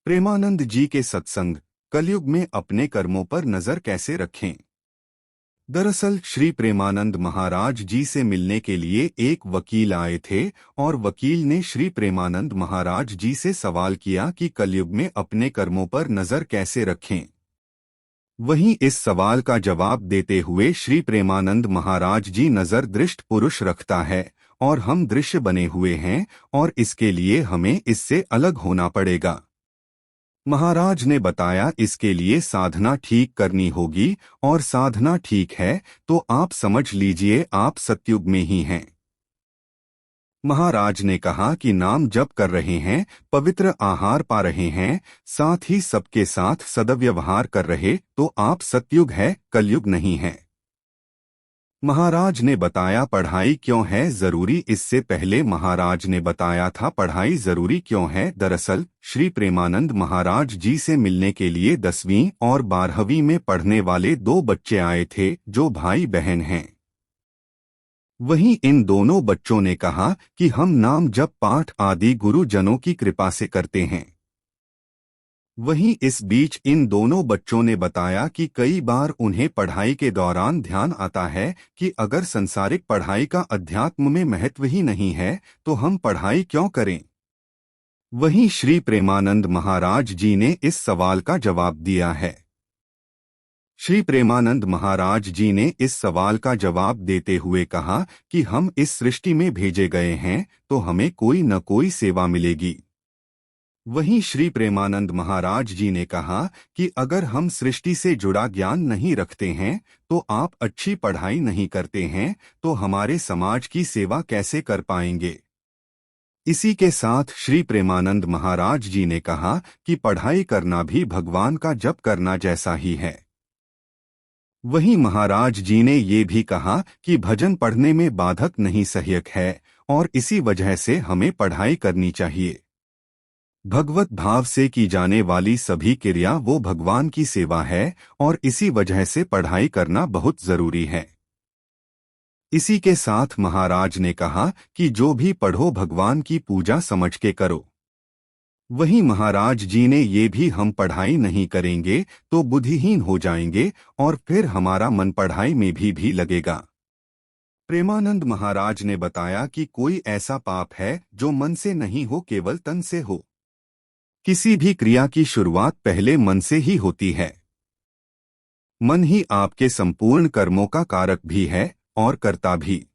प्रेमानंद जी के सत्संग कलयुग में अपने कर्मों पर नजर कैसे रखें। दरअसल श्री प्रेमानंद महाराज जी से मिलने के लिए एक वकील आए थे और वकील ने श्री प्रेमानंद महाराज जी से सवाल किया कि कलयुग में अपने कर्मों पर नजर कैसे रखें। वहीं इस सवाल का जवाब देते हुए श्री प्रेमानंद महाराज जी नजर दृष्ट पुरुष रखता है और हम दृश्य बने हुए हैं और इसके लिए हमें इससे अलग होना पड़ेगा। महाराज ने बताया इसके लिए साधना ठीक करनी होगी और साधना ठीक है तो आप समझ लीजिए आप सतयुग में ही हैं। महाराज ने कहा कि नाम जप कर रहे हैं, पवित्र आहार पा रहे हैं, साथ ही सबके साथ सदव्यवहार कर रहे तो आप सतयुग है, कलयुग नहीं है। महाराज ने बताया पढ़ाई क्यों है जरूरी। इससे पहले महाराज ने बताया था पढ़ाई जरूरी क्यों है। दरअसल श्री प्रेमानंद महाराज जी से मिलने के लिए 10वीं और 12वीं में पढ़ने वाले 2 बच्चे आए थे जो भाई बहन हैं। वहीं इन दोनों बच्चों ने कहा कि हम नाम जप पाठ आदि गुरुजनों की कृपा से करते हैं। वहीं इस बीच इन दोनों बच्चों ने बताया कि कई बार उन्हें पढ़ाई के दौरान ध्यान आता है कि अगर संसारिक पढ़ाई का अध्यात्म में महत्व ही नहीं है तो हम पढ़ाई क्यों करें। वहीं श्री प्रेमानंद महाराज जी ने इस सवाल का जवाब दिया है। श्री प्रेमानंद महाराज जी ने इस सवाल का जवाब देते हुए कहा कि हम इस सृष्टि में भेजे गए हैं तो हमें कोई न कोई सेवा मिलेगी। वहीं श्री प्रेमानंद महाराज जी ने कहा कि अगर हम सृष्टि से जुड़ा ज्ञान नहीं रखते हैं तो आप अच्छी पढ़ाई नहीं करते हैं तो हमारे समाज की सेवा कैसे कर पाएंगे। इसी के साथ श्री प्रेमानंद महाराज जी ने कहा कि पढ़ाई करना भी भगवान का जप करना जैसा ही है। वहीं महाराज जी ने ये भी कहा कि भजन पढ़ने में बाधक नहीं सहायक है और इसी वजह से हमें पढ़ाई करनी चाहिए। भगवत भाव से की जाने वाली सभी क्रिया वो भगवान की सेवा है और इसी वजह से पढ़ाई करना बहुत जरूरी है। इसी के साथ महाराज ने कहा कि जो भी पढ़ो भगवान की पूजा समझ के करो। वहीं महाराज जी ने ये भी हम पढ़ाई नहीं करेंगे तो बुद्धिहीन हो जाएंगे और फिर हमारा मन पढ़ाई में भी लगेगा। प्रेमानंद महाराज ने बताया कि कोई ऐसा पाप है जो मन से नहीं हो केवल तन से हो। किसी भी क्रिया की शुरुआत पहले मन से ही होती है। मन ही आपके संपूर्ण कर्मों का कारक भी है और कर्ता भी।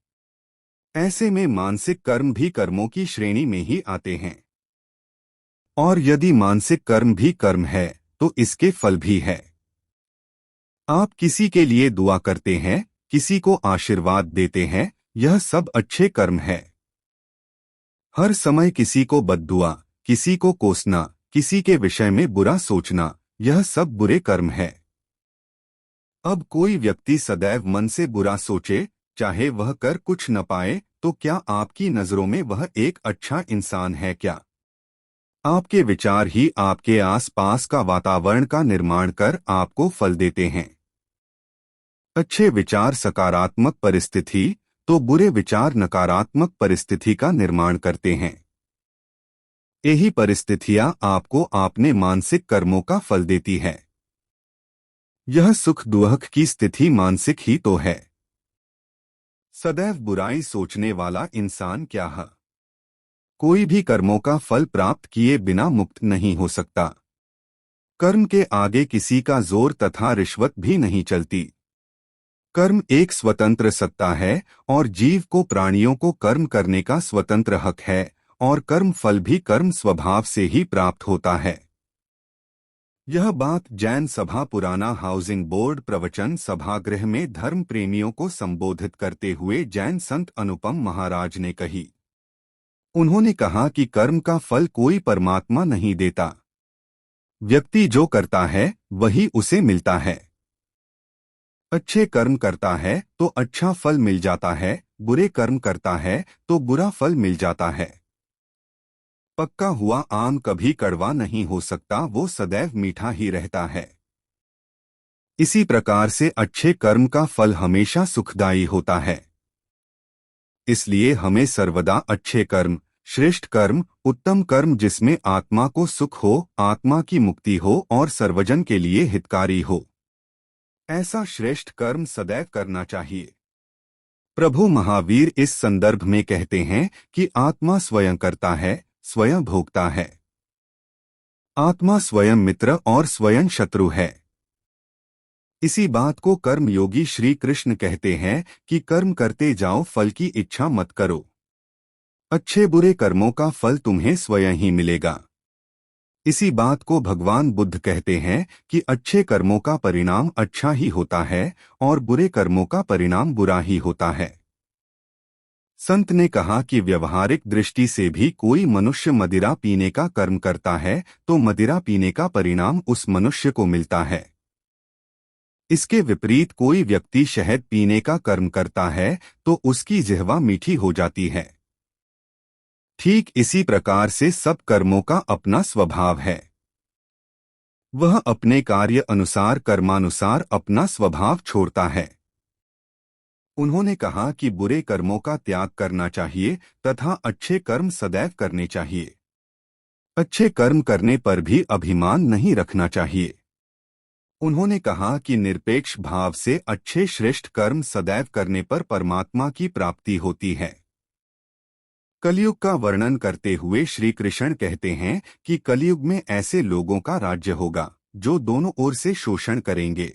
ऐसे में मानसिक कर्म भी कर्मों की श्रेणी में ही आते हैं और यदि मानसिक कर्म भी कर्म है तो इसके फल भी है। आप किसी के लिए दुआ करते हैं, किसी को आशीर्वाद देते हैं, यह सब अच्छे कर्म है। हर समय किसी को बद्दुआ, किसी को कोसना, किसी के विषय में बुरा सोचना, यह सब बुरे कर्म है। अब कोई व्यक्ति सदैव मन से बुरा सोचे, चाहे वह कर कुछ न पाए, तो क्या आपकी नजरों में वह एक अच्छा इंसान है क्या? आपके विचार ही आपके आसपास का वातावरण का निर्माण कर आपको फल देते हैं। अच्छे विचार सकारात्मक परिस्थिति तो बुरे विचार नकारात्मक परिस्थिति का निर्माण करते हैं। यही परिस्थितियां आपको आपने मानसिक कर्मों का फल देती है। यह सुख दुख की स्थिति मानसिक ही तो है। सदैव बुराई सोचने वाला इंसान क्या है? कोई भी कर्मों का फल प्राप्त किए बिना मुक्त नहीं हो सकता। कर्म के आगे किसी का जोर तथा रिश्वत भी नहीं चलती। कर्म एक स्वतंत्र सत्ता है और जीव को प्राणियों को कर्म करने का स्वतंत्र हक है और कर्म फल भी कर्म स्वभाव से ही प्राप्त होता है। यह बात जैन सभा पुराना हाउसिंग बोर्ड प्रवचन सभागृह में धर्म प्रेमियों को संबोधित करते हुए जैन संत अनुपम महाराज ने कही। उन्होंने कहा कि कर्म का फल कोई परमात्मा नहीं देता। व्यक्ति जो करता है वही उसे मिलता है। अच्छे कर्म करता है तो अच्छा फल मिल जाता है, बुरे कर्म करता है तो बुरा फल मिल जाता है। पक्का हुआ आम कभी कड़वा नहीं हो सकता, वो सदैव मीठा ही रहता है। इसी प्रकार से अच्छे कर्म का फल हमेशा सुखदायी होता है। इसलिए हमें सर्वदा अच्छे कर्म, श्रेष्ठ कर्म उत्तम कर्म जिसमें आत्मा को सुख हो, आत्मा की मुक्ति हो और सर्वजन के लिए हितकारी हो, ऐसा श्रेष्ठ कर्म सदैव करना चाहिए। प्रभु महावीर इस संदर्भ में कहते हैं कि आत्मा स्वयं करता है, स्वयं भोगता है। आत्मा स्वयं मित्र और स्वयं शत्रु है। इसी बात को कर्मयोगी श्री कृष्ण कहते हैं कि कर्म करते जाओ, फल की इच्छा मत करो। अच्छे बुरे कर्मों का फल तुम्हें स्वयं ही मिलेगा। इसी बात को भगवान बुद्ध कहते हैं कि अच्छे कर्मों का परिणाम अच्छा ही होता है और बुरे कर्मों का परिणाम बुरा ही होता है। संत ने कहा कि व्यवहारिक दृष्टि से भी कोई मनुष्य मदिरा पीने का कर्म करता है तो मदिरा पीने का परिणाम उस मनुष्य को मिलता है। इसके विपरीत कोई व्यक्ति शहद पीने का कर्म करता है तो उसकी जिह्वा मीठी हो जाती है। ठीक इसी प्रकार से सब कर्मों का अपना स्वभाव है। वह अपने कार्य अनुसार कर्मानुसार अपना स्वभाव छोड़ता है। उन्होंने कहा कि बुरे कर्मों का त्याग करना चाहिए तथा अच्छे कर्म सदैव करने चाहिए। अच्छे कर्म करने पर भी अभिमान नहीं रखना चाहिए। उन्होंने कहा कि निरपेक्ष भाव से अच्छे श्रेष्ठ कर्म सदैव करने पर परमात्मा की प्राप्ति होती है। कलयुग का वर्णन करते हुए श्री कृष्ण कहते हैं कि कलयुग में ऐसे लोगों का राज्य होगा जो दोनों ओर से शोषण करेंगे,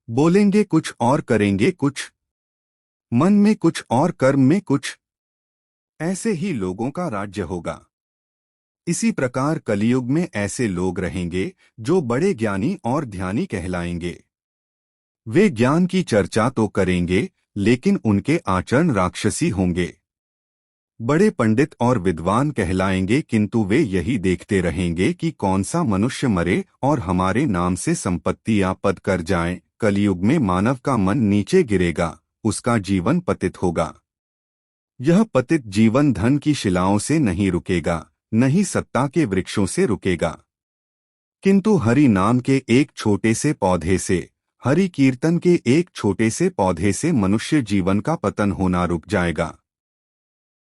बोलेंगे कुछ और करेंगे कुछ, मन में कुछ और कर्म में कुछ। ऐसे ही लोगों का राज्य होगा। इसी प्रकार कलयुग में ऐसे लोग रहेंगे जो बड़े ज्ञानी और ध्यानी कहलाएंगे। वे ज्ञान की चर्चा तो करेंगे लेकिन उनके आचरण राक्षसी होंगे। बड़े पंडित और विद्वान कहलाएंगे किंतु वे यही देखते रहेंगे कि कौन सा मनुष्य मरे और हमारे नाम से संपत्ति या पद कर जाए। कलयुग में मानव का मन नीचे गिरेगा, उसका जीवन पतित होगा। यह पतित जीवन धन की शिलाओं से नहीं रुकेगा, नहीं सत्ता के वृक्षों से रुकेगा, किंतु हरि नाम के एक छोटे से पौधे से, हरि कीर्तन के एक छोटे से पौधे से मनुष्य जीवन का पतन होना रुक जाएगा।